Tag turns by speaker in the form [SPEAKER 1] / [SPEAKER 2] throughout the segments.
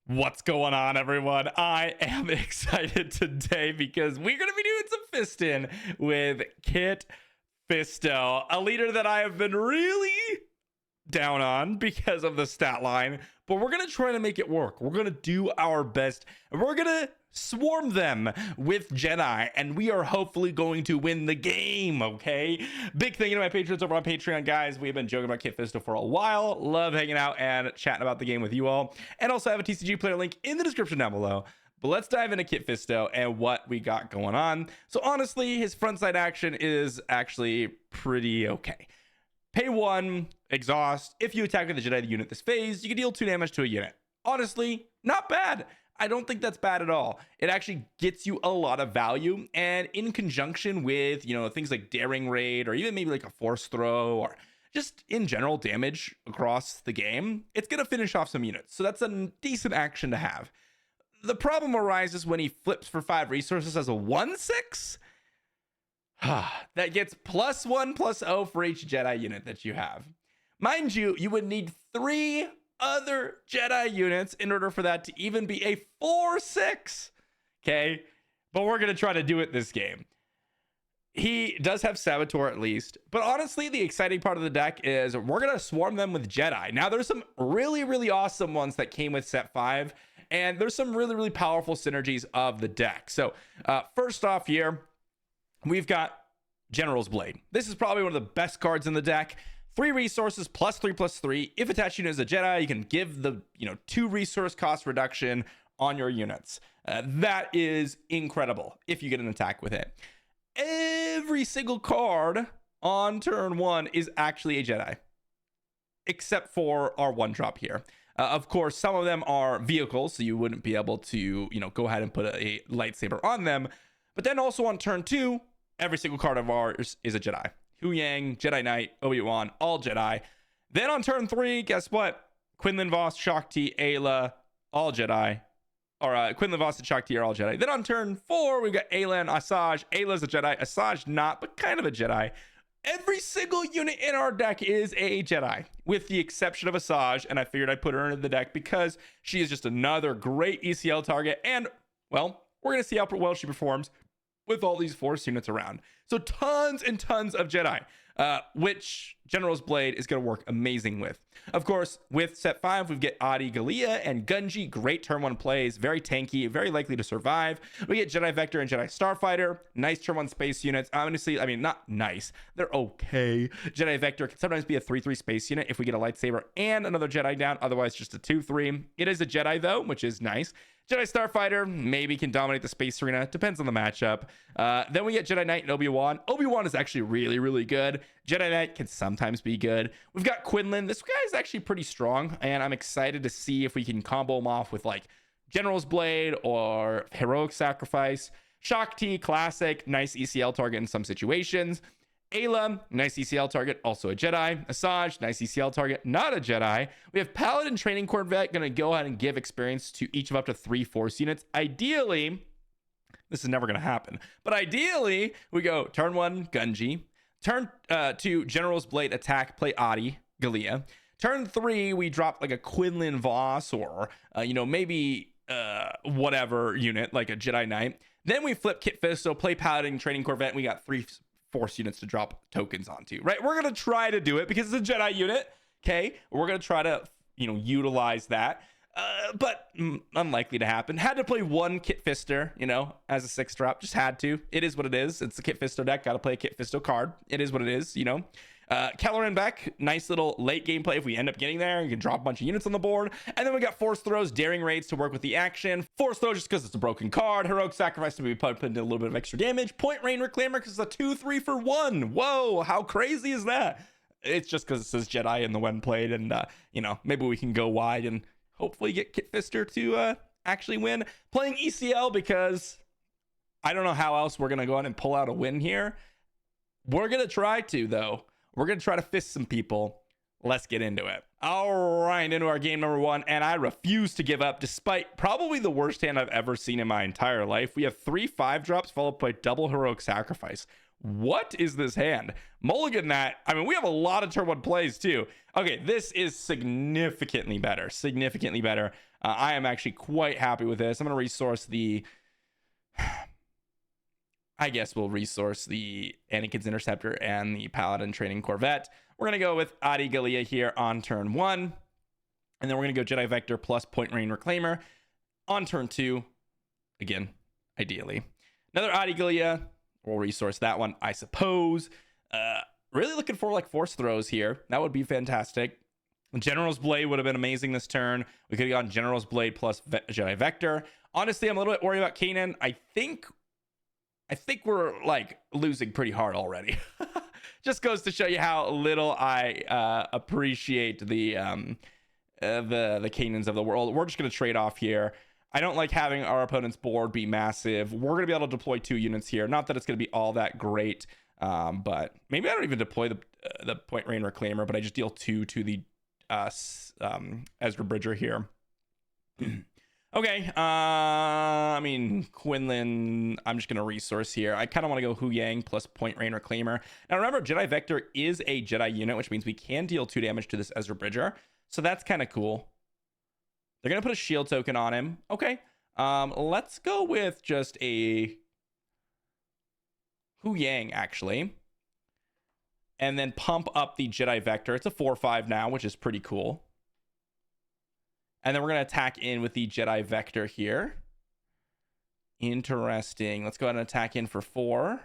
[SPEAKER 1] What's going on, everyone? I am excited today because we're going to be doing some fisting with Kit Fisto, a leader that I have been really down on because of the stat line, but we're going to try to make it work. We're going to do our best, and we're going to swarm them with Jedi, and we are hopefully going to win the game, okay? Big thing, my patrons over on Patreon, guys. We've been joking about Kit Fisto for a while. Love hanging out and chatting about the game with you all. And also have a TCG player link in the description down below. But let's dive into Kit Fisto and what we got going on. So honestly, his frontside action is actually pretty okay. Pay 1, exhaust. If you attack with a Jedi unit this phase, you can deal 2 damage to a unit. Honestly, not bad. I don't think that's bad at all. It actually gets you a lot of value, and in conjunction with, things like Daring Raid or even maybe like a Force Throw or just in general damage across the game, it's going to finish off some units. So that's a decent action to have. The problem arises when he flips for 5 resources as a 1/6. That gets +1/+0 for each Jedi unit that you have. Mind you, you would need 3 other Jedi units in order for that to even be a 4/6. Okay, but we're gonna try to do it this game. He does have Saboteur at least, but honestly, the exciting part of the deck is we're gonna swarm them with Jedi. Now, there's some really awesome ones that came with set 5, and there's some really powerful synergies of the deck. So first off here, we've got General's Blade. This is probably one of the best cards in the deck. 3 resources +3/+3. If attached unit is a Jedi, you can give the 2 resource cost reduction on your units. That is incredible if you get an attack with it. Every single card on turn 1 is actually a Jedi, except for our 1-drop here. Of course, some of them are vehicles, so you wouldn't be able to go ahead and put a lightsaber on them. But then also on turn 2, every single card of ours is a Jedi. Hu Yang, Jedi Knight, Obi-Wan, all Jedi. Then on turn 3, guess what? Quinlan Voss, Shaak Ti, Ayla, all Jedi. Or Quinlan Voss and Shaak Ti are all Jedi. Then on turn 4, we've got Ayla and Asajj. Ayla's a Jedi, Asajj not, but kind of a Jedi. Every single unit in our deck is a Jedi, with the exception of Asajj, and I figured I'd put her in the deck because she is just another great ECL target, and, well, we're going to see how well she performs with all these Force units around. So tons and tons of Jedi, which General's Blade is going to work amazing with. Of course, with set 5, we've got Adi Gallia and Gunji. Great turn 1 plays, very tanky, very likely to survive. We get Jedi Vector and Jedi Starfighter. Nice turn 1 space units. Honestly, I mean, not nice. They're okay. Jedi Vector can sometimes be a 3/3 space unit if we get a lightsaber and another Jedi down. Otherwise, just a 2/3. It is a Jedi, though, which is nice. Jedi Starfighter maybe can dominate the space arena. Depends on the matchup. Then we get Jedi Knight and Obi-Wan. Obi-Wan is actually really good. Jedi Knight can sometimes be good. We've got Quinlan. This guy is actually pretty strong, and I'm excited to see if we can combo him off with like General's Blade or Heroic Sacrifice. Shaak Ti, classic, nice ECL target in some situations. Ayla, nice ECL target, also a Jedi. Asajj, nice ECL target, not a Jedi. We have Paladin Training Corvette, going to go ahead and give experience to each of up to 3 Force units. Ideally, this is never going to happen, but ideally, we go turn 1, Gunji. Turn 2, General's Blade, attack, play Adi Gallia. Turn 3, we drop like a Quinlan Voss or, maybe whatever unit, like a Jedi Knight. Then we flip Kit Fisto, play Paladin Training Corvette, and we got 3 Force units to drop tokens onto, right? We're going to try to do it because it's a Jedi unit, okay? We're going to try to, utilize that, but unlikely to happen. Had to play 1 Kit Fister, as a 6-drop. Just had to. It is what it is. It's a Kit Fisto deck. Got to play a Kit Fisto card. It is what it is, Kelleran Beck, nice little late game play if we end up getting there. You can drop a bunch of units on the board. And then we got Force Throws, Daring Raids to work with the action. Force Throw just because it's a broken card. Heroic Sacrifice to be put into a little bit of extra damage. Point Rain Reclaimer because it's a 2/3 for 1. Whoa, how crazy is that? It's just because it says Jedi in the when played. And, maybe we can go wide and hopefully get Kit Fister to actually win. Playing ECL because I don't know how else we're going to go on and pull out a win here. We're going to try to, though. We're going to try to fist some people. Let's get into it. All right, into our game number 1, and I refuse to give up despite probably the worst hand I've ever seen in my entire life. We have 3 5-drops followed by double Heroic Sacrifice. What is this hand? Mulligan that. I mean, we have a lot of turn 1 plays too. Okay, this is significantly better. I am actually quite happy with this. I'm going to resource the... I guess we'll resource the Anakin's Interceptor and the Paladin Training Corvette. We're going to go with AGGRO here on turn 1. And then we're going to go Jedi Vector plus Point Rain Reclaimer on turn 2. Again, ideally. Another AGGRO. We'll resource that one, I suppose. Really looking for like Force Throws here. That would be fantastic. General's Blade would have been amazing this turn. We could have gone General's Blade plus Jedi Vector. Honestly, I'm a little bit worried about Kanan. I think we're like losing pretty hard already. Just goes to show you how little I appreciate the Kanans of the world. We're just going to trade off here. I don't like having our opponent's board be massive. We're going to be able to deploy 2 units here. Not that it's going to be all that great, but maybe I don't even deploy the Point Rain Reclaimer, but I just deal 2 to the Ezra Bridger here. Okay, I mean, Quinlan, I'm just going to resource here. I kind of want to go Hu Yang plus Point Rain Reclaimer. Now, remember, Jedi Vector is a Jedi unit, which means we can deal 2 damage to this Ezra Bridger. So that's kind of cool. They're going to put a shield token on him. Okay, let's go with just a Hu Yang, actually. And then pump up the Jedi Vector. It's a 4/5 now, which is pretty cool. And then we're going to attack in with the Jedi Vector here. Interesting. Let's go ahead and attack in for 4.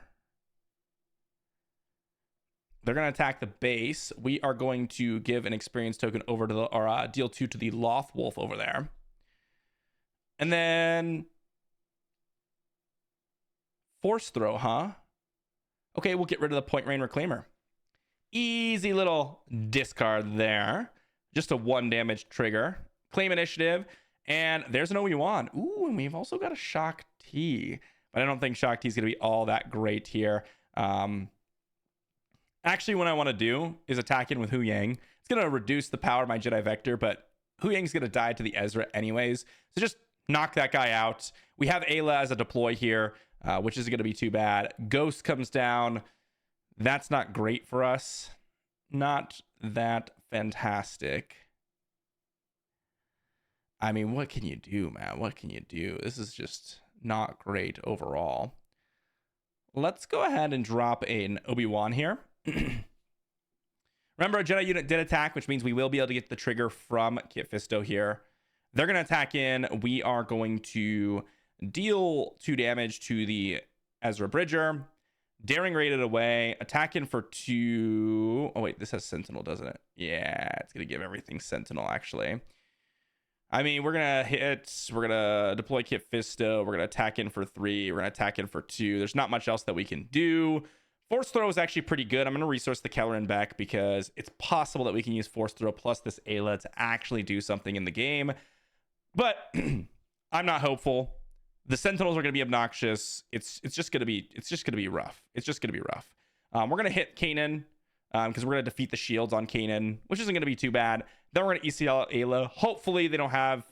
[SPEAKER 1] They're going to attack the base. We are going to give an experience token over to the, or deal 2 to the Loth Wolf over there. And then Force Throw, huh? Okay, we'll get rid of the Point Rain Reclaimer. Easy little discard there. Just a 1 damage trigger. Claim initiative, and there's an Obi-Wan. Ooh, and we've also got a Shock T, but I don't think Shock T is going to be all that great here. Actually, what I want to do is attack in with Hu Yang. It's going to reduce the power of my Jedi Vector, but Hu Yang's going to die to the Ezra anyways, so just knock that guy out. We have Ayla as a deploy here, which isn't going to be too bad. Ghost comes down. That's not great for us. Not that fantastic. I mean, what can you do, man? What can you do? This is just not great overall. Let's go ahead and drop an Obi-Wan here. Remember, a Jedi unit did attack, which means we will be able to get the trigger from Kit Fisto here. They're going to attack in. We are going to deal 2 damage to the Ezra Bridger. Daring rated away. Attack in for 2. Oh, wait, this has Sentinel, doesn't it? Yeah, it's going to give everything Sentinel, actually. I mean, we're going to deploy Kit Fisto. We're going to attack in for 3. We're going to attack in for 2. There's not much else that we can do. Force Throw is actually pretty good. I'm going to resource the Kelleran back because it's possible that we can use Force Throw plus this Ayla to actually do something in the game. But I'm not hopeful. The Sentinels are going to be obnoxious. It's just going to be rough. It's just going to be rough. We're going to hit Kanan because we're going to defeat the shields on Kanan, which isn't going to be too bad. Then we're going to ECL Ayla. Hopefully they don't have...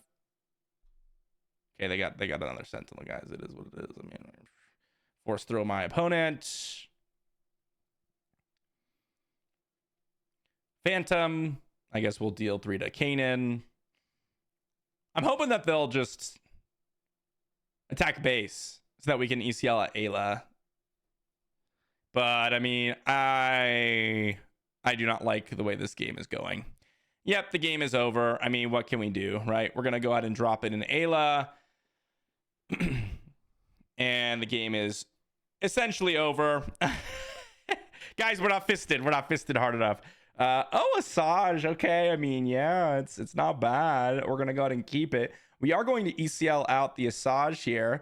[SPEAKER 1] Okay, they got another Sentinel, guys. It is what it is. I mean, Force Throw my opponent. Phantom. I guess we'll deal 3 to Kanan. I'm hoping that they'll just attack base so that we can ECL at Ayla. But I mean, I do not like the way this game is going. Yep, the game is over. I mean, what can we do, right? We're going to go ahead and drop it in Ayla. And the game is essentially over. Guys, we're not fisted. We're not fisted hard enough. Oh, Asajj. Okay, I mean, yeah, it's not bad. We're going to go ahead and keep it. We are going to ECL out the Asajj here.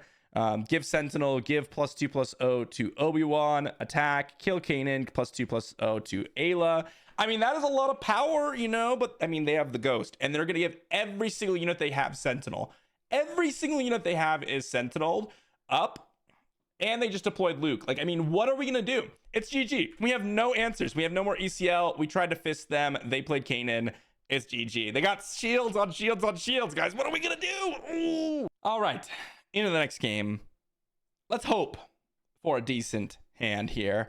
[SPEAKER 1] Give Sentinel, give +2/+0 to Obi-Wan, attack, kill Kanan, +2/+0 to Ayla. I mean, that is a lot of power, you know, but I mean, they have the Ghost, and they're going to give every single unit they have Sentinel. Every single unit they have is Sentineled up, and they just deployed Luke. Like, I mean, what are we going to do? It's GG. We have no answers. We have no more ECL. We tried to fist them. They played Kanan. It's GG. They got shields on shields on shields, guys. What are we going to do? Ooh. All right. Into the next game. Let's hope for a decent hand here.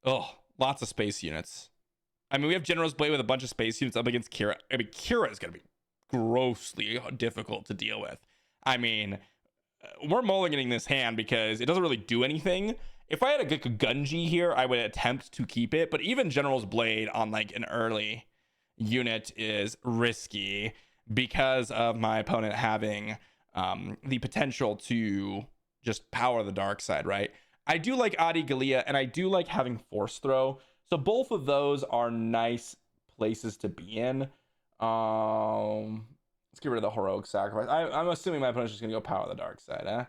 [SPEAKER 1] Oh, lots of space units. I mean, we have General's Blade with a bunch of space units up against Kira. I mean, Kira is going to be grossly difficult to deal with. I mean, we're mulliganing this hand because it doesn't really do anything. If I had a Gunji here, I would attempt to keep it, but even General's Blade on like an early unit is risky because of my opponent having the potential to just power the dark side, right? I do like Adi Gallia, and I do like having Force Throw. So both of those are nice places to be in. Let's get rid of the Heroic Sacrifice. I'm assuming my opponent's just going to go power the dark side, eh?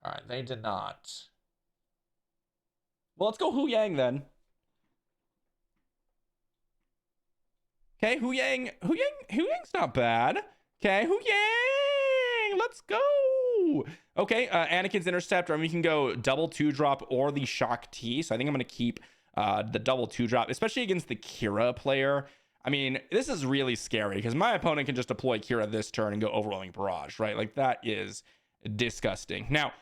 [SPEAKER 1] All right, they did not. Well, let's go Hu Yang then. Okay, Hu Yang's not bad. Okay, Hu Yang, let's go. Okay, Anakin's Interceptor. I mean, we can go double 2-drop or the Shock T. So I think I'm going to keep the double 2-drop, especially against the Kira player. I mean, this is really scary because my opponent can just deploy Kira this turn and go Overwhelming Barrage, right? Like, that is disgusting. Now,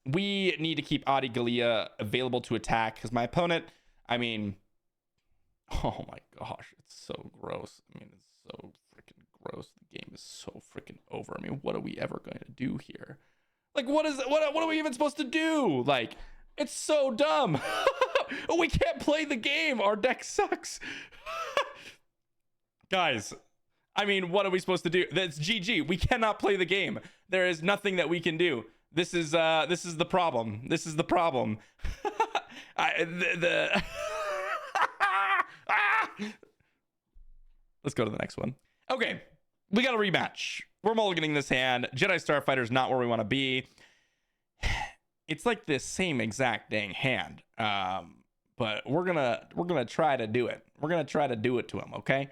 [SPEAKER 1] we need to keep Adi Gallia available to attack because my opponent, I mean, oh my gosh, it's so gross. I mean, it's so freaking gross. The game is so freaking over. I mean, what are we ever going to do here? Like, what are we even supposed to do? Like, it's so dumb. We can't play the game. Our deck sucks. Guys, I mean, what are we supposed to do? That's GG. We cannot play the game. There is nothing that we can do. This is the problem. This is the problem. Let's go to the next one. Okay, we got a rematch. We're mulliganing this hand. Jedi Starfighter is not where we want to be. It's like this same exact dang hand, but we're gonna try to do it. We're gonna try to do it to him. Okay.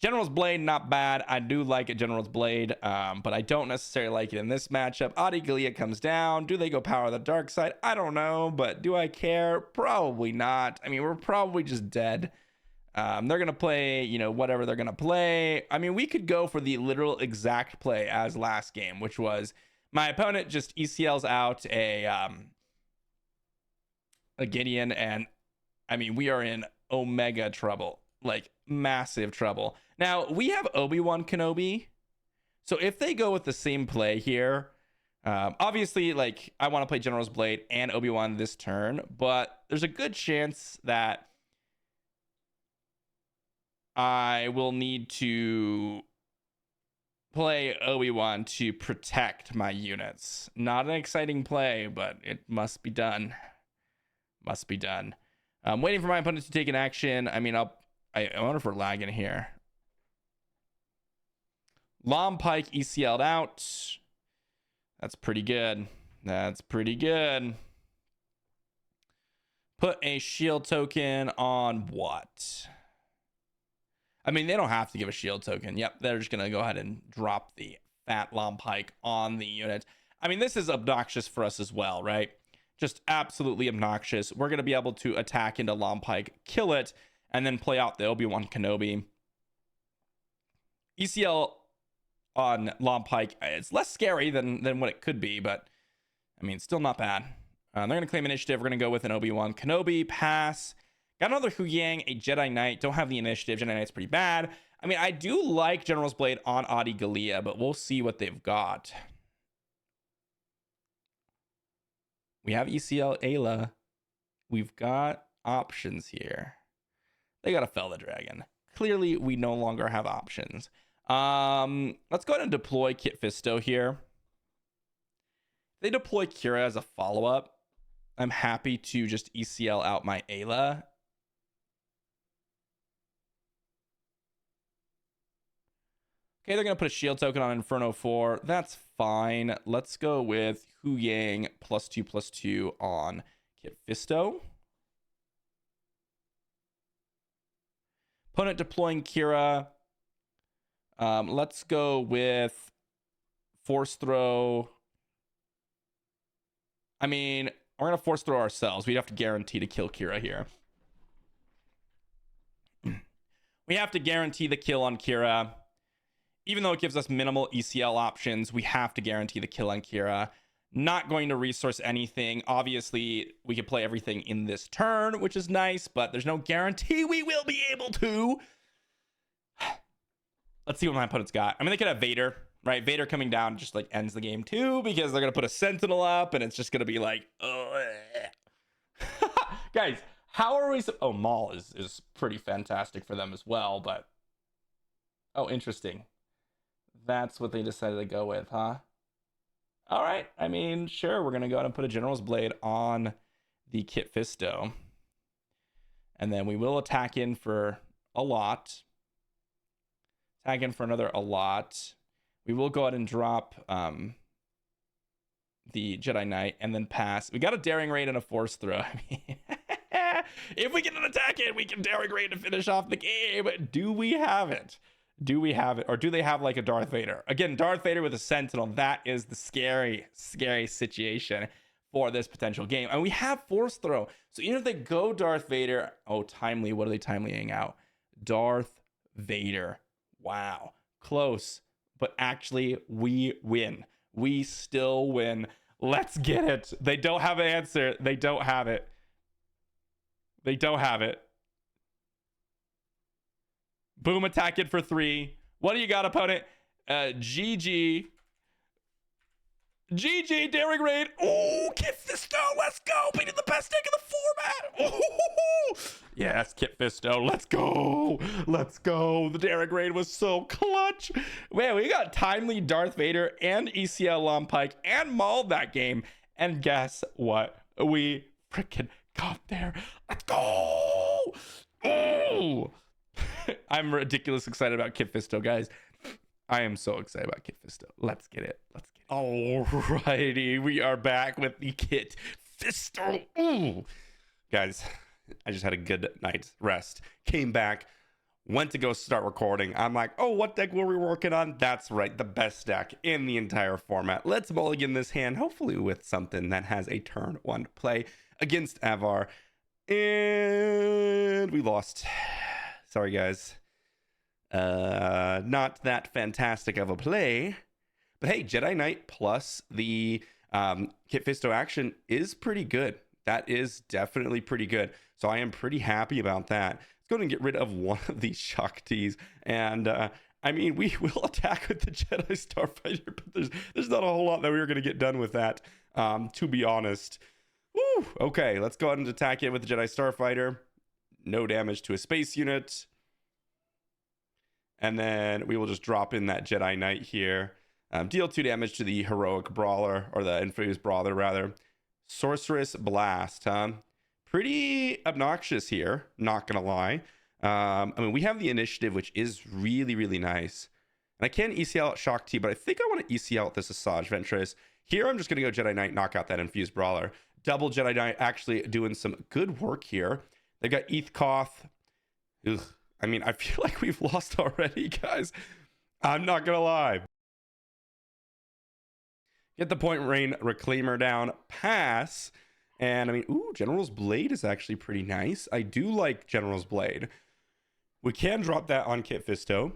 [SPEAKER 1] General's Blade, not bad. I do like a General's Blade, but I don't necessarily like it in this matchup. Adi Gallia comes down. Do they go power the dark side? I don't know, but do I care? Probably not. I mean, we're probably just dead. They're going to play, you know, whatever they're going to play. I mean, we could go for the literal exact play as last game, which was my opponent just ECLs out a Gideon, and I mean, we are in omega trouble, like massive trouble. Now, we have Obi-Wan Kenobi, so if they go with the same play here, obviously, like, I want to play General's Blade and Obi-Wan this turn, but there's a good chance that I will need to play Obi-Wan to protect my units. Not an exciting play, but it must be done. Must be done. I'm waiting for my opponent to take an action. I mean, I wonder if we're lagging here. Lom Pike ECL'd out. That's pretty good. That's pretty good. Put a shield token on what? I mean, they don't have to give a shield token. Yep, they're just going to go ahead and drop the fat Lom Pike on the unit. I mean, this is obnoxious for us as well, right? Just absolutely obnoxious. We're going to be able to attack into Lom Pike, kill it, and then play out the Obi-Wan Kenobi. ECL on Lom Pike, it's less scary than what it could be, but I mean, still not bad. They're going to claim initiative. We're going to go with an Obi-Wan Kenobi, pass. Got another Hu Yang, a Jedi Knight. Don't have the initiative. Jedi Knight's pretty bad. I mean, I do like General's Blade on Adi Gallia, but we'll see what they've got. We have ECL Ayla. We've got options here. They got to fell the dragon. Clearly, we no longer have options. Let's go ahead and deploy Kit Fisto here. They deploy Kira as a follow-up. I'm happy to just ECL out my Ayla. Okay, they're going to put a shield token on Inferno 4. That's fine. Let's go with Hu Yang +2/+2 on Kit Fisto. Opponent deploying Kira. Let's go with Force Throw. I mean, we're going to Force Throw ourselves. We'd have to guarantee to kill Kira here. We have to guarantee the kill on Kira. Even though it gives us minimal ECL options, we have to guarantee the kill on Kira. Not going to resource anything. Obviously, we can play everything in this turn, which is nice, but there's no guarantee we will be able to. Let's see what my opponent's got. I mean, they could have Vader, right? Vader coming down just like ends the game too, because they're gonna put a Sentinel up, and it's just gonna be like, guys, how are we? Oh, Maul is pretty fantastic for them as well, but oh, interesting. That's what they decided to go with, huh? All right. I mean, sure, we're gonna go ahead and put a General's Blade on the Kit Fisto, and then we will attack in for a lot. Tag in for another a lot. We will go ahead and drop the Jedi Knight and then pass. We got a Daring Raid and a Force Throw. I mean, if we get an attack in, we can Daring Raid to finish off the game. Do we have it? Do we have it? Or do they have like a Darth Vader? Again, Darth Vader with a Sentinel. That is the scary, scary situation for this potential game. And we have Force Throw. So even if they go Darth Vader, oh, timely. What are they timelying out? Darth Vader. Wow. Close. But actually, we win. We still win. Let's get it. They don't have an answer. They don't have it. They don't have it. Boom, attack it for 3. What do you got, opponent? GG. GG, Daring Raid. Oh, Kit Fisto, let's go. Beating the best deck in the format. Oh, yes, Kit Fisto, let's go. Let's go. The Daring Raid was so clutch. Man, we got timely Darth Vader and ECL Long Pike and mauled that game. And guess what? We freaking got there. Let's go. Oh. I'm ridiculously excited about Kit Fisto, guys. I am so excited about Kit Fisto. Let's get it. Let's get it. Alrighty, we are back with the Kit Fisto. Ooh. Guys, I just had a good night's rest. Came back, went to go start recording. I'm like, oh, what deck were we working on? That's right, the best deck in the entire format. Let's mulligan this hand, hopefully with something that has a turn 1 play against Avar. And we lost. Sorry, guys. Not that fantastic of a play. But hey, Jedi Knight plus the Kit Fisto action is pretty good. That is definitely pretty good. So I am pretty happy about that. Let's go ahead and get rid of one of these Shaktis. And I mean, we will attack with the Jedi Starfighter, but there's not a whole lot that we were going to get done with that, to be honest. Woo! Okay, let's go ahead and attack it with the Jedi Starfighter. No damage to a space unit. And then we will just drop in that Jedi Knight here. Deal 2 damage to the Heroic Brawler, or the Infused Brawler, rather. Sorceress Blast, huh? Pretty obnoxious here, not gonna lie. I mean, we have the initiative, which is really, really nice. And I can ECL out Shock T, but I think I want to ECL out this Asajj Ventress. Here, I'm just gonna go Jedi Knight, knock out that Infused Brawler. Double Jedi Knight actually doing some good work here. They got Eth Koth. Ugh. I mean, I feel like we've lost already, guys. I'm not gonna lie. Get the Point Rain Reclaimer down, pass. And I mean, ooh, General's Blade is actually pretty nice. I do like General's Blade. We can drop that on Kit Fisto.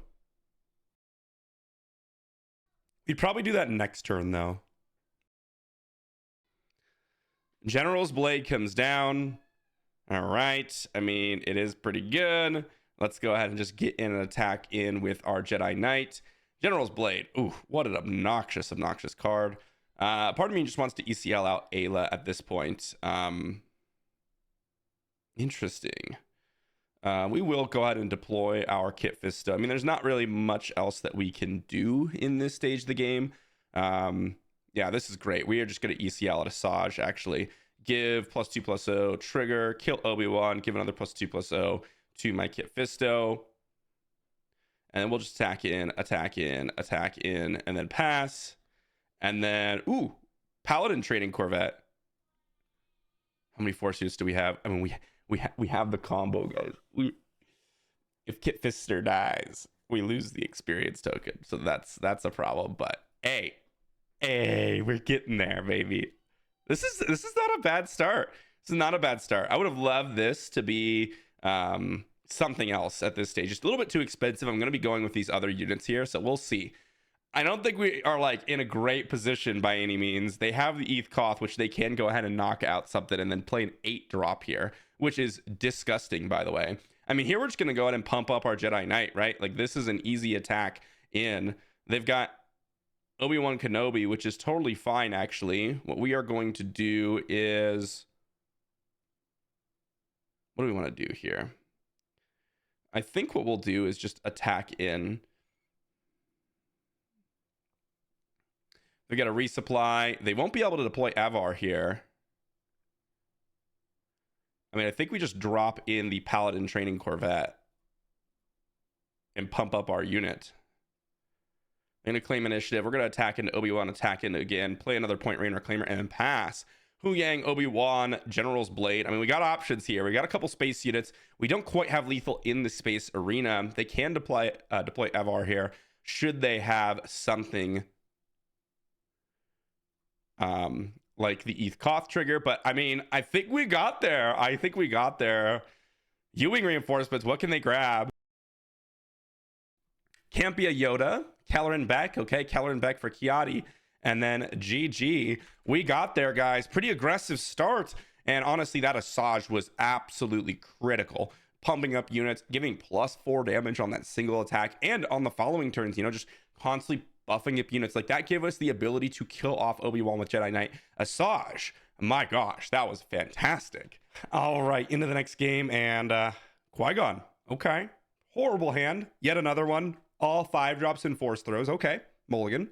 [SPEAKER 1] We'd probably do that next turn, though. General's Blade comes down. All right. I mean, it is pretty good. Let's go ahead and just get in an attack in with our Jedi Knight. General's Blade. Ooh, what an obnoxious, obnoxious card. Part of me just wants to ECL out Ayla at this point. Interesting. We will go ahead and deploy our Kit Fisto. I mean, there's not really much else that we can do in this stage of the game. Yeah, this is great. We are just going to ECL at Asajj, actually. Give +2/+0, trigger, kill Obi-Wan, give another +2/+0 to my Kit Fisto. And then we'll just attack in, attack in, attack in, and then pass. And then, ooh, Paladin Training Corvette. How many Force Units do we have? I mean, we have the combo, guys. If Kit Fister dies, we lose the experience token. So that's a problem. But hey, we're getting there, baby. This is not a bad start. This is not a bad start. I would have loved this to be something else at this stage. Just a little bit too expensive. I'm going to be going with these other units here, so we'll see. I don't think we are like in a great position by any means. They have the Eth Koth, which they can go ahead and knock out something and then play an 8 drop here, which is disgusting, by the way. I mean, here we're just going to go ahead and pump up our Jedi Knight, right? Like, this is an easy attack in. They've got Obi-Wan Kenobi, which is totally fine, actually. What we are going to do is... What do we want to do here? I think what we'll do is just attack in. We got a resupply. They won't be able to deploy Avar here. I mean, I think we just drop in the Paladin training Corvette and pump up our unit. I'm going to claim initiative. We're going to attack into Obi-Wan, attack into again, play another Point Rain Reclaimer, and then pass. Hu Yang, Obi-Wan, General's Blade. I mean, we got options here. We got a couple space units. We don't quite have lethal in the space arena. They can deploy Avar here should they have something like the Eth Koth trigger. But I mean, I think we got there. Ewing reinforcements. What can they grab? Can't be a Yoda. Caloran Beck. Okay, Caloran Beck for Kiadi. And then GG. We got there, guys. Pretty aggressive start. And honestly, that Asajj was absolutely critical. Pumping up units, giving +4 damage on that single attack. And on the following turns, you know, just constantly buffing up units. Like, that gave us the ability to kill off Obi-Wan with Jedi Knight. Asajj, my gosh, that was fantastic. All right, into the next game. And Qui-Gon. Okay. Horrible hand. Yet another one. All 5 drops and force throws. Okay. Mulligan.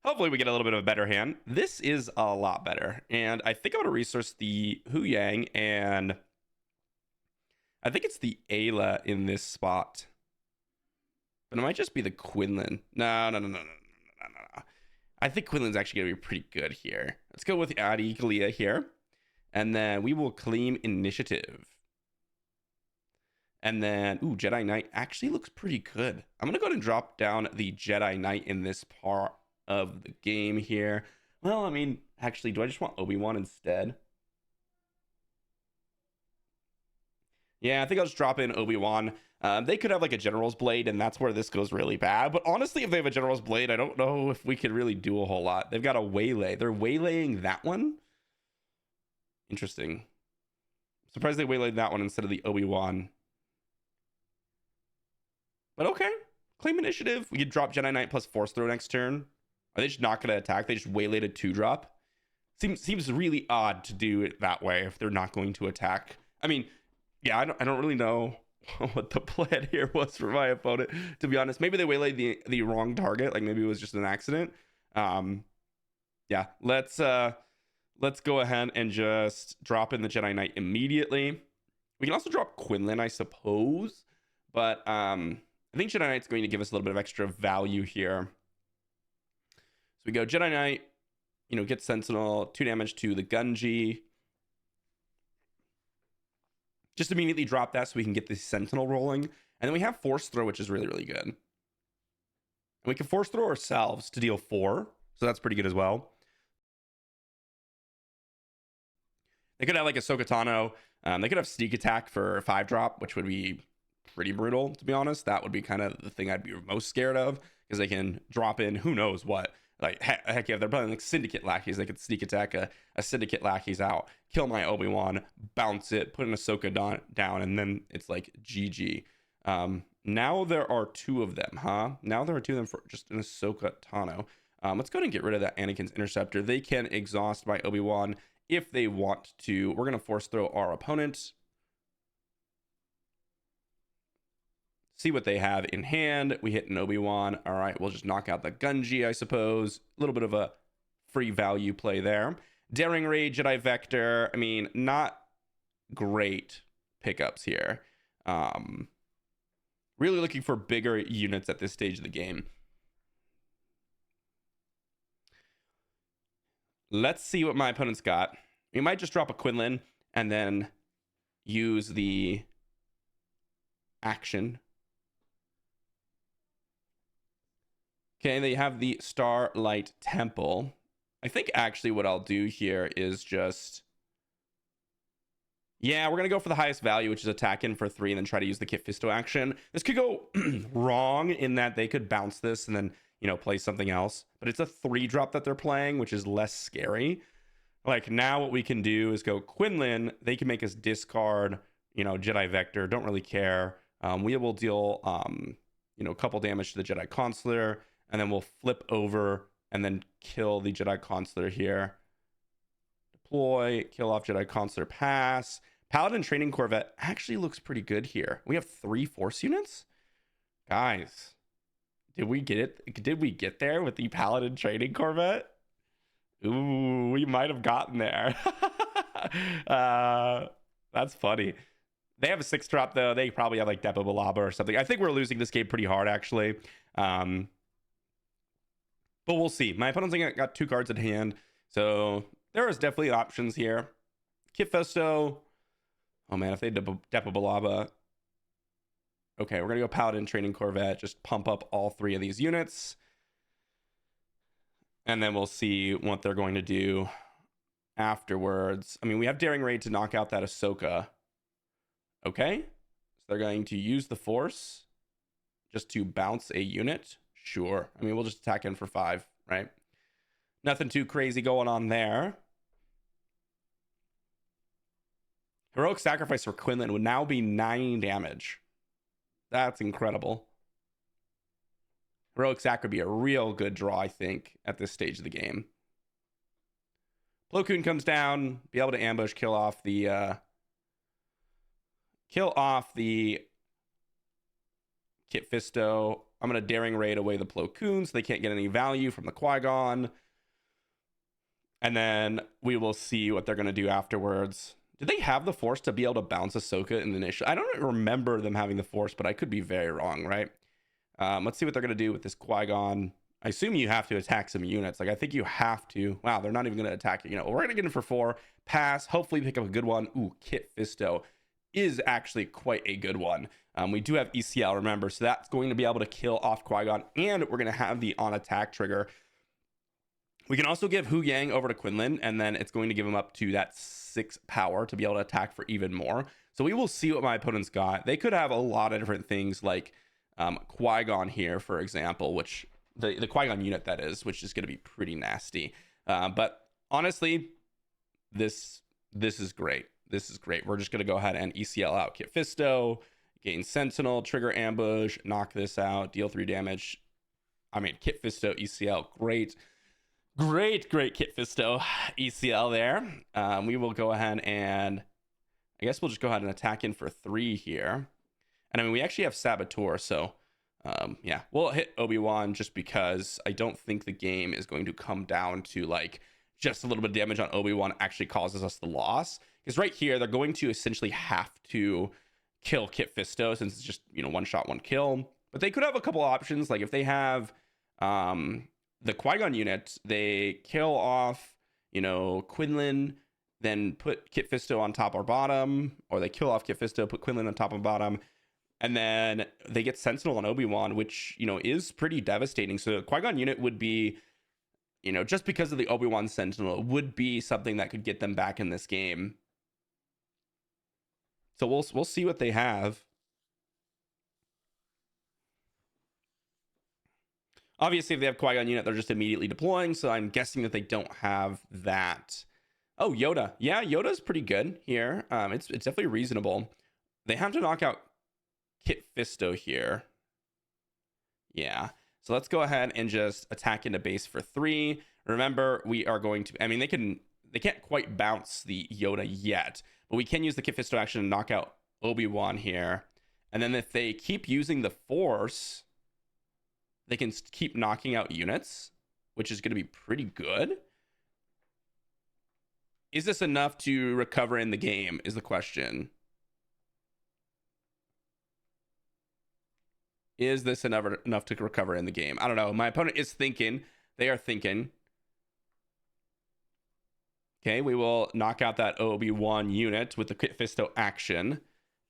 [SPEAKER 1] Hopefully we get a little bit of a better hand. This is a lot better. And I think I'm going to resource the Hu Yang, and I think it's the Ayla in this spot. But it might just be the Quinlan. No. I think Quinlan's actually going to be pretty good here. Let's go with Adi Galia here. And then we will claim initiative. And then, ooh, Jedi Knight actually looks pretty good. I'm going to go ahead and drop down the Jedi Knight in this part of the game here. Well, I mean, actually, do I just want Obi-Wan instead? Yeah, I think I'll just drop in Obi-Wan. They could have like a General's Blade, and that's where this goes really bad. But honestly, if they have a General's Blade, I don't know if we could really do a whole lot. They've got a Waylay. They're waylaying that one. Interesting. Surprised they waylaid that one instead of the Obi-Wan. But okay. Claim initiative. We could drop Jedi Knight plus Force Throw next turn. Are they just not going to attack? They just waylaid a 2-drop. Seems really odd to do it that way if they're not going to attack. I mean, yeah, I don't really know what the plan here was for my opponent, to be honest. Maybe they waylaid the wrong target. Like, maybe it was just an accident. Yeah, let's go ahead and just drop in the Jedi Knight immediately. We can also drop Quinlan, I suppose. But I think Jedi Knight's going to give us a little bit of extra value here. So we go Jedi Knight, you know, get Sentinel, 2 damage to the Gunji. Just immediately drop that so we can get the Sentinel rolling. And then we have Force Throw, which is really, really good. And we can Force Throw ourselves to deal 4. So that's pretty good as well. They could have like a Ahsoka Tano. They could have Sneak Attack for a 5-drop, which would be pretty brutal, to be honest. That would be kind of the thing I'd be most scared of, because they can drop in who knows what. Like, heck, if they're playing like Syndicate Lackeys, they could Sneak Attack a Syndicate Lackeys out, kill my Obi-Wan, bounce it, put an Ahsoka down, and then it's like GG. Now there are 2 of them, huh? Now there are 2 of them for just an Ahsoka Tano. Let's go ahead and get rid of that Anakin's Interceptor. They can exhaust my Obi-Wan if they want to. We're going to Force Throw our opponent. See what they have in hand. We hit an Obi-Wan. All right, we'll just knock out the Gunji, I suppose. A little bit of a free value play there. Daring Ray, Jedi Vector. I mean, not great pickups here. Really looking for bigger units at this stage of the game. Let's see what my opponent's got. We might just drop a Quinlan and then use the action. Okay, they have the Starlight Temple. I think actually what I'll do here is just... Yeah, we're going to go for the highest value, which is attack in for 3, and then try to use the Kit Fisto action. This could go wrong in that they could bounce this and then, you know, play something else. But it's a 3-drop that they're playing, which is less scary. Like, now what we can do is go Quinlan. They can make us discard, Jedi Vector. Don't really care. We will deal, a couple damage to the Jedi Consular, and then we'll flip over and then kill the Jedi Consular here. Deploy, kill off Jedi Consular, pass. Paladin Training Corvette actually looks pretty good here. We have 3 Force units? Guys, did we get it? Did we get there with the Paladin Training Corvette? Ooh, we might have gotten there. That's funny. They have a 6-drop, though. They probably have, like, Depa Balaba or something. I think we're losing this game pretty hard, actually. But we'll see. My opponent's got 2 cards at hand, so there is definitely options here. Kit Fisto. Oh, man, if they Depa Balaba. Okay, we're going to go Paladin Training Corvette. Just pump up all 3 of these units. And then we'll see what they're going to do afterwards. I mean, we have Daring Raid to knock out that Ahsoka. Okay. So they're going to use the Force just to bounce a unit. Sure. I mean, we'll just attack in for 5, right? Nothing too crazy going on there. Heroic Sacrifice for Quinlan would now be 9 damage. That's incredible. Heroic Sac would be a real good draw, I think, at this stage of the game. Plo Koon comes down, be able to ambush, kill off the Kit Fisto. I'm going to Daring Raid away the Plo Koon so they can't get any value from the Qui-Gon. And then we will see what they're going to do afterwards. Do they have the Force to be able to bounce Ahsoka in the initial? I don't remember them having the Force, but I could be very wrong, right? Let's see what they're going to do with this Qui-Gon. I assume you have to attack some units. Like, I think you have to. Wow, they're not even going to attack it. We're going to get in for 4. Pass. Hopefully pick up a good one. Ooh, Kit Fisto is actually quite a good one. We do have ECL, remember. So that's going to be able to kill off Qui-Gon. And we're going to have the on-attack trigger. We can also give Hu Yang over to Quinlan. And then it's going to give him up to that 6 power to be able to attack for even more. So we will see what my opponent's got. They could have a lot of different things like Qui-Gon here, for example, which the Qui-Gon unit, that is, which is going to be pretty nasty. But honestly, this is great. This is great. We're just going to go ahead and ECL out Kit Fisto, gain Sentinel, trigger ambush, knock this out, deal 3 damage. I mean, Kit Fisto, ECL, great Kit Fisto ECL there. We will go ahead and I guess we'll just go ahead and attack in for 3 here. And I mean, we actually have Saboteur, so yeah, we'll hit Obi-Wan just because I don't think the game is going to come down to like just a little bit of damage on Obi-Wan actually causes us the loss. Because right here, they're going to essentially have to kill Kit Fisto since it's just, 1 shot, 1 kill. But they could have a couple options. Like if they have the Qui-Gon unit, they kill off, Quinlan, then put Kit Fisto on top or bottom, or they kill off Kit Fisto, put Quinlan on top and bottom. And then they get Sentinel on Obi-Wan, which, is pretty devastating. So the Qui-Gon unit would be, just because of the Obi-Wan Sentinel, would be something that could get them back in this game. So we'll see what they have. Obviously, if they have Qui-Gon unit, they're just immediately deploying. So I'm guessing that they don't have that. Oh, Yoda. Yeah, Yoda's pretty good here. It's definitely reasonable. They have to knock out Kit Fisto here. Yeah. So let's go ahead and just attack into base for 3. Remember, we are going to, I mean, they can't quite bounce the Yoda yet, but we can use the Kit Fisto action to knock out Obi-Wan here. And then if they keep using the Force, they can keep knocking out units, which is going to be pretty good. Is this enough to recover in the game is the question. Is this enough to recover in the game? I don't know. My opponent is thinking. They are thinking. Okay, we will knock out that Obi-Wan unit with the Kit Fisto action.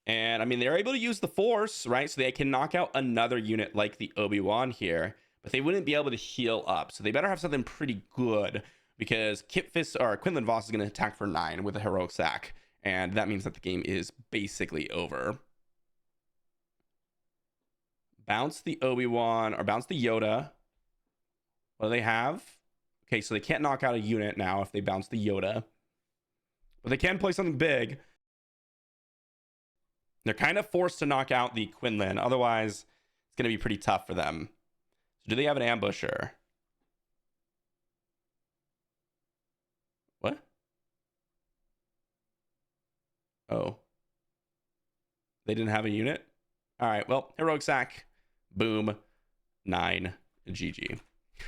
[SPEAKER 1] And, I mean, they're able to use the Force, right? So they can knock out another unit like the Obi-Wan here. But they wouldn't be able to heal up. So they better have something pretty good. Because Quinlan Voss is going to attack for 9 with a Heroic Sac. And that means that the game is basically over. Bounce the Obi-Wan, or bounce the Yoda. What do they have? Okay, so they can't knock out a unit now if they bounce the Yoda. But they can play something big. They're kind of forced to knock out the Quinlan. Otherwise, it's going to be pretty tough for them. So do they have an ambusher? What? Oh. They didn't have a unit? All right, well, heroic sack. Boom. 9. GG.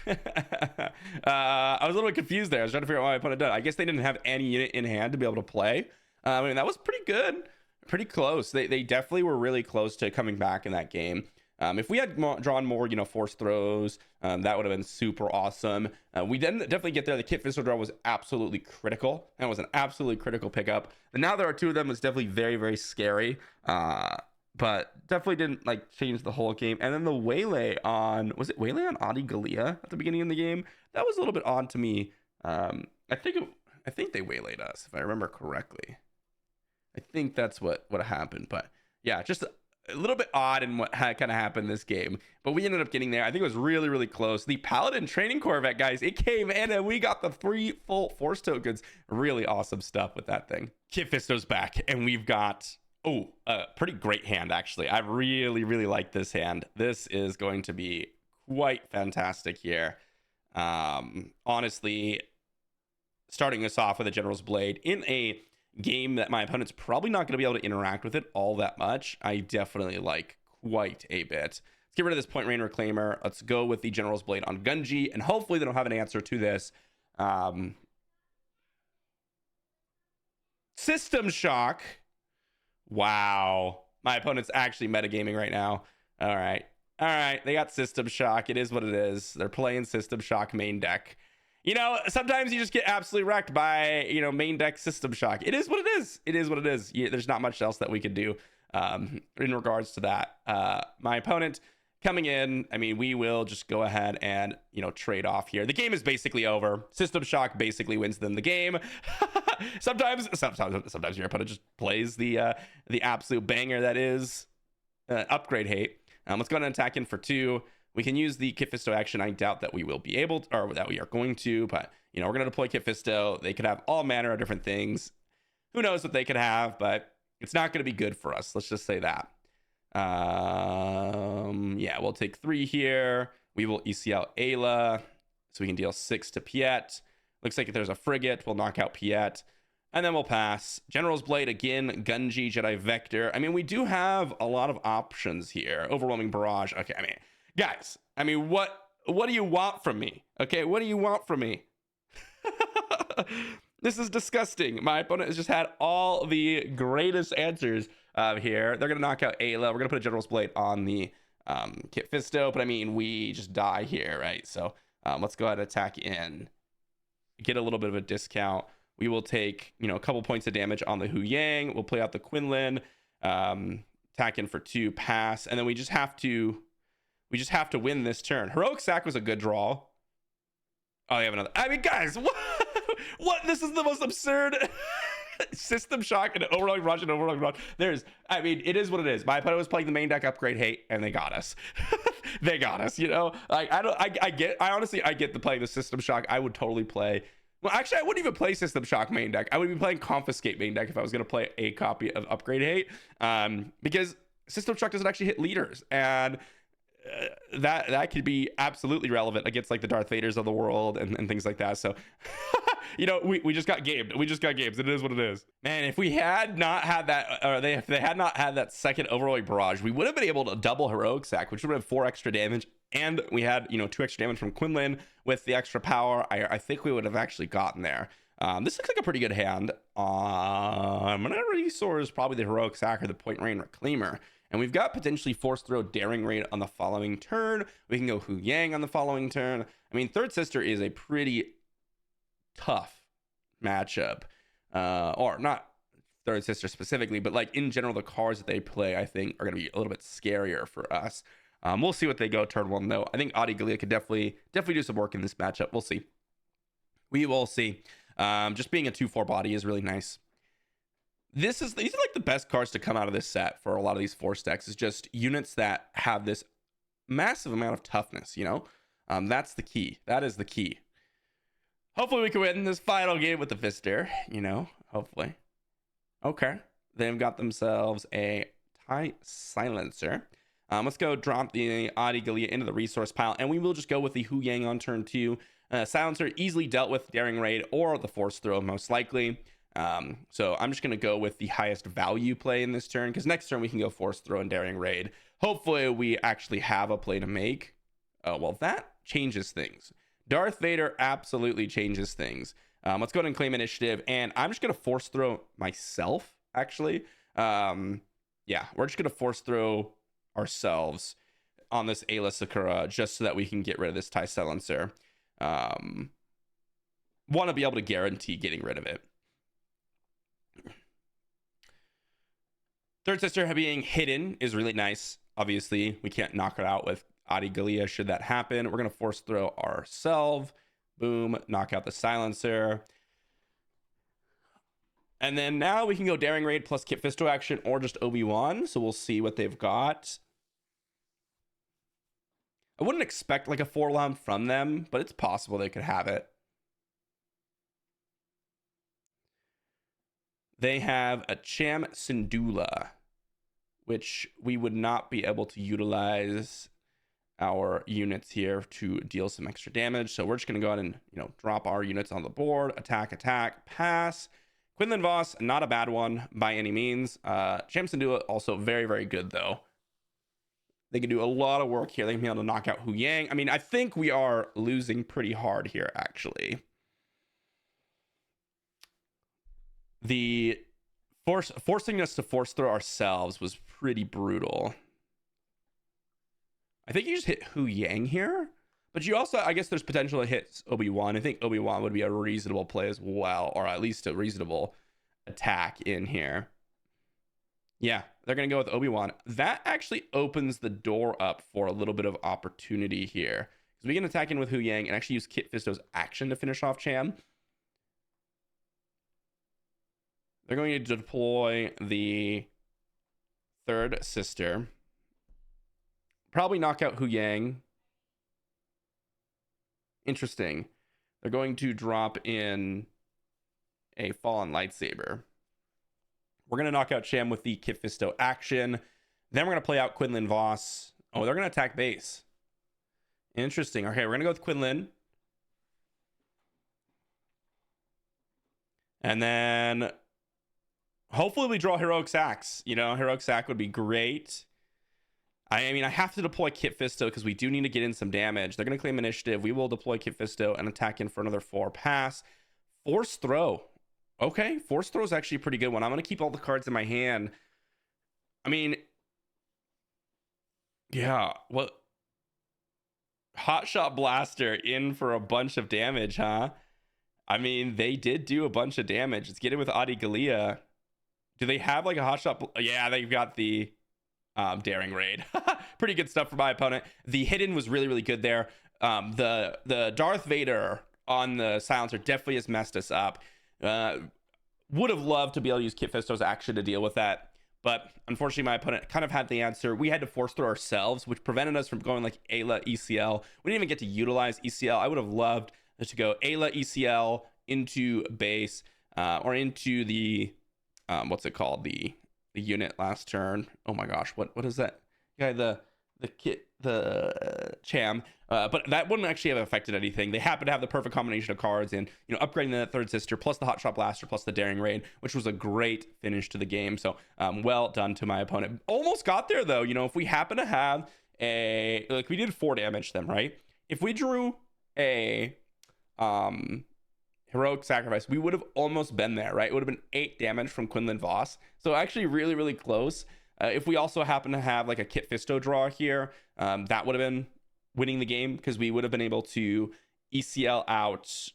[SPEAKER 1] I was a little bit confused there. I was trying to figure out why I put it done. I guess they didn't have any unit in hand to be able to play. I mean, that was pretty good. Pretty close. They definitely were really close to coming back in that game. If we had drawn more, you know, force throws, that would have been super awesome. We didn't definitely get there. The Kit Fisto draw was absolutely critical. That was an absolutely critical pickup. And now there are two of them. It's definitely very, very scary. But definitely didn't like change the whole game. And then the waylay on, was it waylay on Adi Galea at the beginning of the game? That was a little bit odd to me. I think they waylaid us, if I remember correctly. I think that's what happened. But yeah, just a little bit odd in what kind of happened this game, but we ended up getting there. I think it was really, really close. The Paladin Training Corvette, guys, it came in and we got the 3 full force tokens. Really awesome stuff with that thing. Kit Fisto's back, and we've got a pretty great hand, actually. I really, really like this hand. This is going to be quite fantastic here. Honestly, starting us off with a General's Blade in a game that my opponent's probably not going to be able to interact with it all that much, I definitely like quite a bit. Let's get rid of this Point Rain Reclaimer. Let's go with the General's Blade on Gunji, and hopefully they don't have an answer to this. System Shock. Wow. My opponent's actually metagaming right now. All right. They got System Shock. It is what it is. They're playing System Shock main deck. You know, sometimes you just get absolutely wrecked by, you know, main deck System Shock. It is what it is. It is what it is. There's not much else that we could do in regards to that. My opponent coming in, I mean, we will just go ahead and, you know, trade off here. The game is basically over. System Shock basically wins them the game. Sometimes your opponent just plays the absolute banger that is Upgrade Hate. Let's go ahead and attack in for 2. We can use the Kit Fisto action. I doubt that we will be able to, or that we are going to, but, you know, we're going to deploy Kit Fisto. They could have all manner of different things. Who knows what they could have, but it's not going to be good for us. Let's just say that. Yeah, we'll take 3 here. We will EC out Ayla, so we can deal 6 to Piet. Looks like if there's a frigate, we'll knock out Piet. And then we'll pass. General's Blade again, Gunji, Jedi Vector. I mean, we do have a lot of options here. Overwhelming Barrage. Okay, I mean, guys, I mean, what do you want from me? Okay, what do you want from me? This is disgusting. My opponent has just had all the greatest answers here. They're going to knock out Ayla. We're going to put a General's Blade on the Kit Fisto, but I mean, we just die here, right? So let's go ahead and attack in. Get a little bit of a discount. We will take, you know, a couple points of damage on the Hu Yang. We'll play out the Quinlan. Attack in for 2, pass, and then we just have to win this turn. Heroic Sack was a good draw. Oh, they have another. I mean, guys, what? This is the most absurd System Shock and Overwhelming Rush and Overwhelming Rush. I mean, it is what it is. My opponent was playing the main deck Upgrade Hate, and they got us. They got us, you know? Like, I honestly get the playing the System Shock. I would totally play. Well, actually, I wouldn't even play System Shock main deck. I would be playing Confiscate main deck if I was going to play a copy of Upgrade Hate, because System Shock doesn't actually hit leaders, and that could be absolutely relevant against like the Darth Vaders of the world and things like that. So you know, we just got gamed. It is what it is. Man, if we had not had that, or if they had not had that second Overwhelming Barrage, we would have been able to double Heroic Sack, which would have 4 extra damage, and we had, you know, 2 extra damage from Quinlan with the extra power. I think we would have actually gotten there. This looks like a pretty good hand. My resource is probably the Heroic Sack or the Point Rain Reclaimer. And we've got potentially Force Throw, Daring Raid on the following turn. We can go Hu Yang on the following turn. I mean, Third Sister is a pretty tough matchup. Or not Third Sister specifically, but like in general, the cards that they play, I think, are going to be a little bit scarier for us. We'll see what they go turn 1, though. I think Adi Galea could definitely do some work in this matchup. We'll see. We will see. Just being a 2/4 body is really nice. These are like the best cards to come out of this set for a lot of these Force decks, is just units that have this massive amount of toughness, you know? That's the key. That is the key. Hopefully we can win this final game with the Fister, you know? Hopefully. Okay. They've got themselves a High Silencer. Let's go drop the AGGRO into the resource pile, and we will just go with the Hu Yang on turn 2. Silencer easily dealt with Daring Raid or the Force Throw most likely. So I'm just going to go with the highest value play in this turn, because next turn we can go Force Throw and Daring Raid. Hopefully we actually have a play to make. Oh, well, that changes things. Darth Vader absolutely changes things. Let's go ahead and claim initiative, and I'm just going to Force Throw myself, actually. Yeah, we're just going to Force Throw ourselves on this Ayla Sakura just so that we can get rid of this TIE Silencer. Want to be able to guarantee getting rid of it. Third Sister being hidden is really nice. Obviously, we can't knock it out with AGGRO should that happen. We're going to Force Throw ourselves. Boom, knock out the Silencer. And then now we can go Daring Raid plus Kit Fisto action or just Obi-Wan. So we'll see what they've got. I wouldn't expect like a 4-round from them, but it's possible they could have it. They have a Cham Syndulla, which we would not be able to utilize our units here to deal some extra damage. So we're just going to go ahead and, drop our units on the board. Attack, pass. Quinlan Voss, not a bad one by any means. Cham Syndulla also very, very good though. They can do a lot of work here. They can be able to knock out Hu Yang. I mean, I think we are losing pretty hard here, actually. The forcing us to Force Throw ourselves was pretty brutal. I think you just hit Hu Yang here, but you also, I guess there's potential to hit Obi-Wan. I think Obi-Wan would be a reasonable play as well, or at least a reasonable attack in here. Yeah, they're going to go with Obi-Wan. That actually opens the door up for a little bit of opportunity here, because we can attack in with Hu Yang and actually use Kit Fisto's action to finish off Cham. They're going to deploy the Third Sister. Probably knock out Hu Yang. Interesting. They're going to drop in a Fallen Lightsaber. We're going to knock out Cham with the Kit Fisto action. Then we're going to play out Quinlan Voss. Oh, they're going to attack base. Interesting. Okay, we're going to go with Quinlan. And then hopefully we draw Heroic Sax. Heroic Sack would be great. I mean, I have to deploy Kit Fisto because we do need to get in some damage. They're going to claim initiative. We will deploy Kit Fisto and attack in for another 4 pass. Force Throw. Okay, Force Throw is actually a pretty good one. I'm going to keep all the cards in my hand. I mean, yeah, what? Hotshot Blaster in for a bunch of damage, huh? I mean, they did do a bunch of damage. Let's get in with AGGRO. Do they have like a Hotshot? Yeah, they've got the Daring Raid. Pretty good stuff for my opponent. The hidden was really, really good there. The Darth Vader on the Silencer definitely has messed us up. Would have loved to be able to use Kit Fisto's action to deal with that, but unfortunately my opponent kind of had the answer. We had to Force Throw ourselves, which prevented us from going like Ayla ECL. We didn't even get to utilize ECL. I would have loved to go Ayla ECL into base or into the what's it called, the unit last turn. Oh my gosh, what is that guy? The Cham, but that wouldn't actually have affected anything. They happen to have the perfect combination of cards, and upgrading the Third Sister plus the Hotshot Blaster plus the Daring Raid, which was a great finish to the game. So well done to my opponent. Almost got there though. If we happen to have we did 4 damage to them, right? If we drew a Heroic Sacrifice, we would have almost been there, right? It would have been 8 damage from Quinlan Voss. So actually really, really close. If we also happen to have like a Kit Fisto draw here, that would have been winning the game, because we would have been able to ECL out.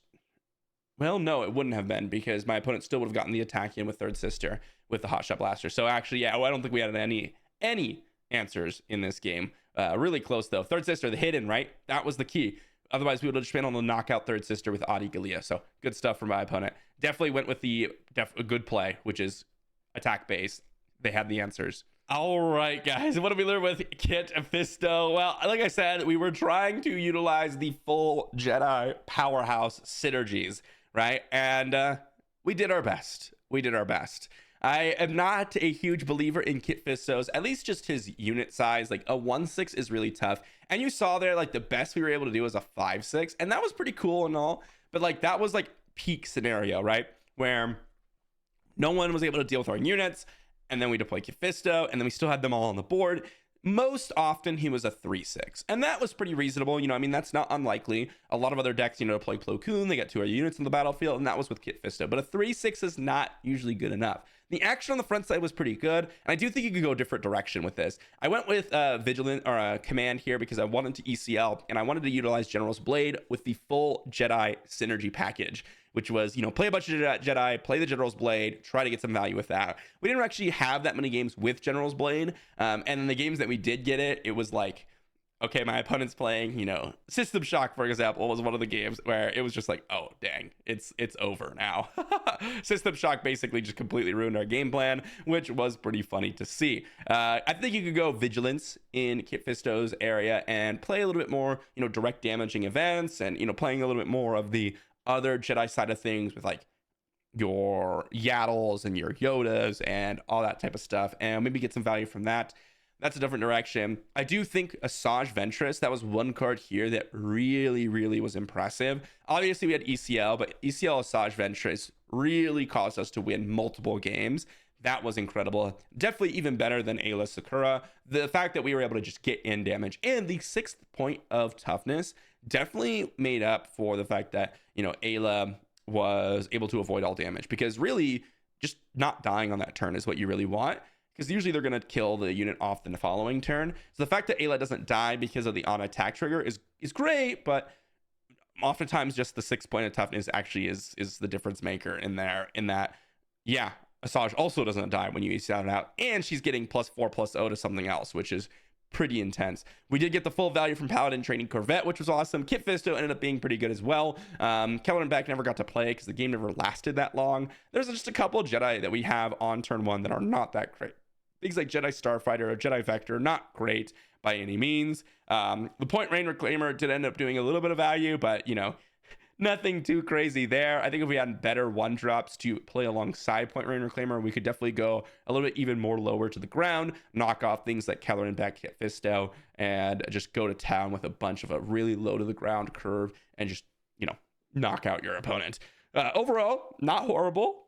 [SPEAKER 1] Well, no, it wouldn't have been, because my opponent still would have gotten the attack in with Third Sister with the Hotshot Blaster. So actually, yeah, I don't think we had any answers in this game. Really close though. Third Sister, the hidden, right? That was the key. Otherwise, we would have just been able to knock out Third Sister with AGGRO. So good stuff from my opponent. Definitely went with a good play, which is attack base. They had the answers. All right, guys, what did we learn with Kit Fisto? Well, like I said, we were trying to utilize the full Jedi powerhouse synergies, right? And we did our best. I am not a huge believer in Kit Fisto's, at least just his unit size. Like a 1/6 is really tough. And you saw there, like the best we were able to do was a 5/6, and that was pretty cool and all. But like that was like peak scenario, right? Where no one was able to deal with our units, and then we deployed Kit Fisto, and then we still had them all on the board. Most often he was a 3/6, and that was pretty reasonable. I mean, that's not unlikely. A lot of other decks, deploy Plo Koon, they got 2 units on the battlefield, and that was with Kit Fisto. But a 3/6 is not usually good enough. The action on the front side was pretty good, and I do think you could go a different direction with this. I went with Vigilant or a Command here because I wanted to ECL, and I wanted to utilize General's Blade with the full Jedi synergy package, which was, play a bunch of Jedi, play the General's Blade, try to get some value with that. We didn't actually have that many games with General's Blade, and in the games that we did get it, it was like, okay, my opponent's playing, System Shock, for example, was one of the games where it was just like, oh, dang, it's over now. System Shock basically just completely ruined our game plan, which was pretty funny to see. I think you could go Vigilance in Kit Fisto's area and play a little bit more, direct damaging events and, playing a little bit more of the other Jedi side of things with like your Yaddles and your Yodas and all that type of stuff, and maybe get some value from that. That's a different direction. I do think Asajj Ventress, that was one card here that really, really was impressive. Obviously, we had ECL, but ECL Asajj Ventress really caused us to win multiple games. That was incredible. Definitely even better than Ayla Sakura. The fact that we were able to just get in damage and the 6th point of toughness definitely made up for the fact that, Ayla was able to avoid all damage, because really just not dying on that turn is what you really want, because usually they're going to kill the unit off in the following turn. So the fact that Ayla doesn't die because of the on attack trigger is great, but oftentimes just the 6 point of toughness actually is the difference maker in that. Yeah, Asajj also doesn't die when you ECL it out, and she's getting +4/+0 to something else, which is pretty intense. We did get the full value from Paladin Training Corvette, which was awesome. Kit Fisto ended up being pretty good as well. Kelvin Beck never got to play because the game never lasted that long. There's just a couple Jedi that we have on turn 1 that are not that great. Things like Jedi Starfighter or Jedi Vector, not great by any means. The Point Rain Reclaimer did end up doing a little bit of value, but nothing too crazy there. I think if we had better 1-drops to play alongside Point Rain Reclaimer, we could definitely go a little bit even more lower to the ground, knock off things like Keller and Beck, Kit Fisto, and just go to town with a bunch of a really low to the ground curve and just, knock out your opponent. Overall, not horrible,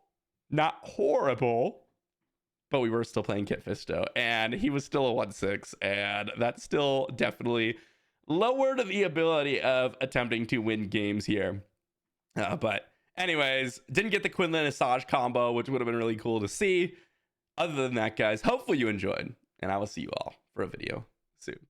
[SPEAKER 1] but we were still playing Kit Fisto, and he was still a 1/6, and that's still definitely lowered the ability of attempting to win games here. But anyways, didn't get the Quinlan Asajj combo, which would have been really cool to see. Other than that, guys, hopefully you enjoyed, and I will see you all for a video soon.